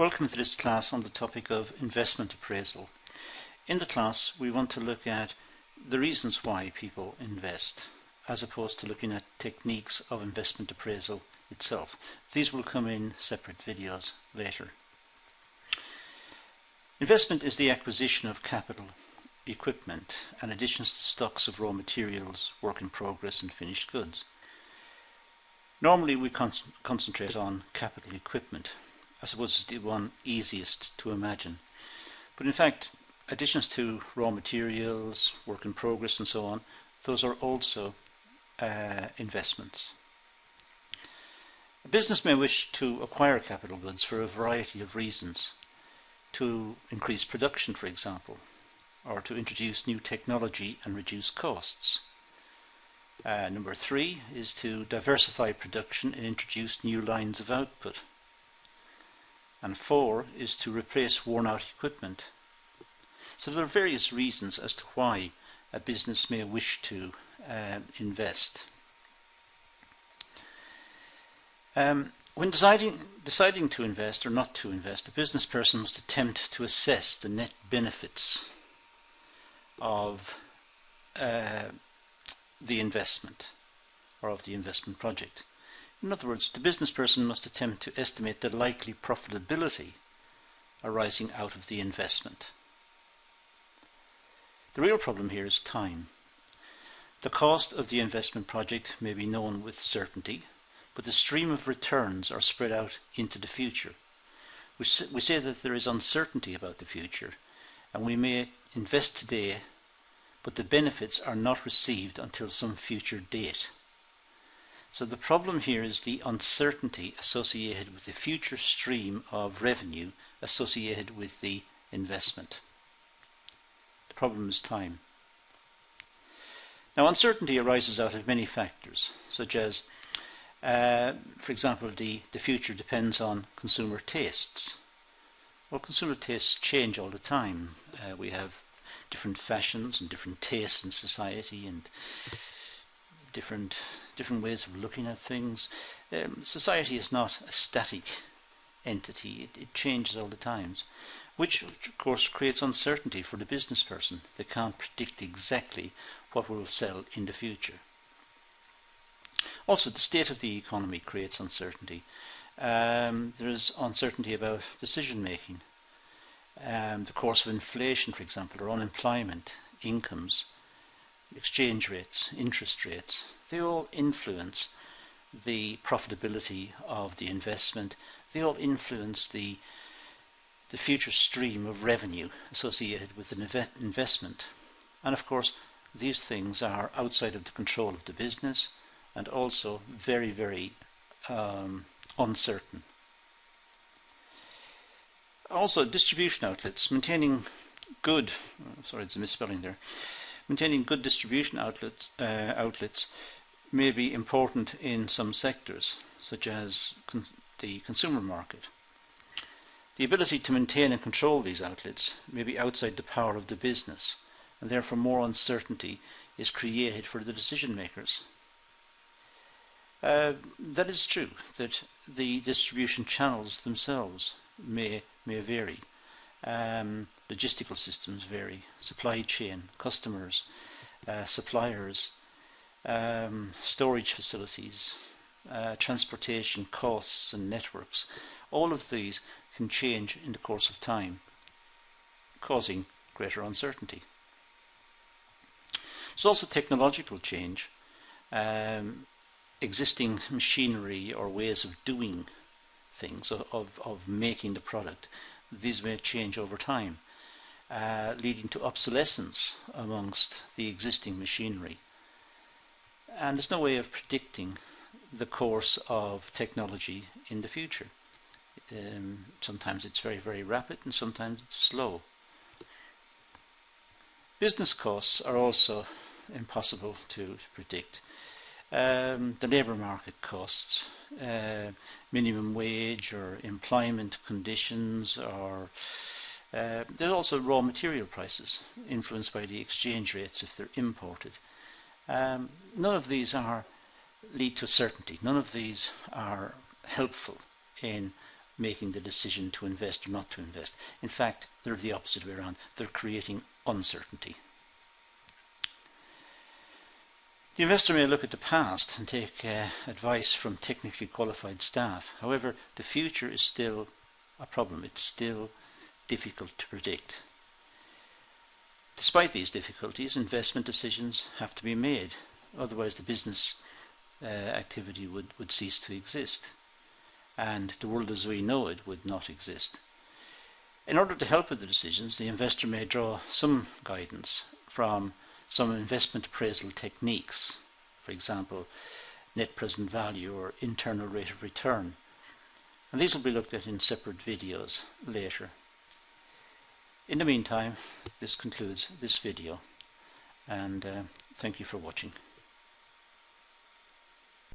Welcome to this class on the topic of investment appraisal. In the class we want to look at the reasons why people invest as opposed to looking at techniques of investment appraisal itself. These will come in separate videos later. Investment is the acquisition of capital, equipment and additions to stocks of raw materials, work in progress and finished goods. Normally we concentrate on capital equipment. I suppose it's the one easiest to imagine. But in fact, additions to raw materials, work in progress and so on, those are also investments. A business may wish to acquire capital goods for a variety of reasons. To increase production, for example, or to introduce new technology and reduce costs. Number 3 is to diversify production and introduce new lines of output. And 4 is to replace worn-out equipment. So there are various reasons as to why a business may wish to invest. When deciding to invest or not to invest, a business person must attempt to assess the net benefits of the investment or of the investment project. In other words, the business person must attempt to estimate the likely profitability arising out of the investment. The real problem here is time. The cost of the investment project may be known with certainty, but the stream of returns are spread out into the future. We say that there is uncertainty about the future, and we may invest today, but the benefits are not received until some future date. So the problem here is the uncertainty associated with the future stream of revenue associated with the investment. The problem is time. Now, uncertainty arises out of many factors, such as, for example, the future depends on consumer tastes. Well, consumer tastes change all the time. We have different fashions and different tastes in society and different ways of looking at things. Society is not a static entity. It changes all the times, which of course creates uncertainty for the business person. They can't predict exactly what will sell in the future. Also, the state of the economy creates uncertainty. There is uncertainty about decision making. The course of inflation, for example, or unemployment, incomes, exchange rates, interest rates, they all influence the profitability of the investment. They all influence the future stream of revenue associated with an investment. And of course, these things are outside of the control of the business and also very, very uncertain. Also, distribution outlets, maintaining good distribution outlets may be important in some sectors, such as the consumer market. The ability to maintain and control these outlets may be outside the power of the business, and therefore more uncertainty is created for the decision makers. That is true, that the distribution channels themselves may vary. Logistical systems vary, supply chain, customers, suppliers, storage facilities, transportation costs and networks. All of these can change in the course of time, causing greater uncertainty. There's also technological change. Existing machinery or ways of doing things, of making the product, these may change over time, leading to obsolescence amongst the existing machinery. And there's no way of predicting the course of technology in the future. Sometimes it's very, very rapid and sometimes it's slow. Business costs are also impossible to predict. The labour market costs, minimum wage or employment conditions, or there's also raw material prices influenced by the exchange rates if they're imported. None of these lead to certainty. None of these are helpful in making the decision to invest or not to invest. In fact, they're the opposite way around. They're creating uncertainty. The investor may look at the past and take advice from technically qualified staff. However, the future is still a problem. It's still difficult to predict. Despite these difficulties, investment decisions have to be made. Otherwise, the business activity would cease to exist, and the world as we know it would not exist. In order to help with the decisions, the investor may draw some guidance from some investment appraisal techniques, for example, net present value or internal rate of return. And these will be looked at in separate videos later. In the meantime, this concludes this video, and thank you for watching.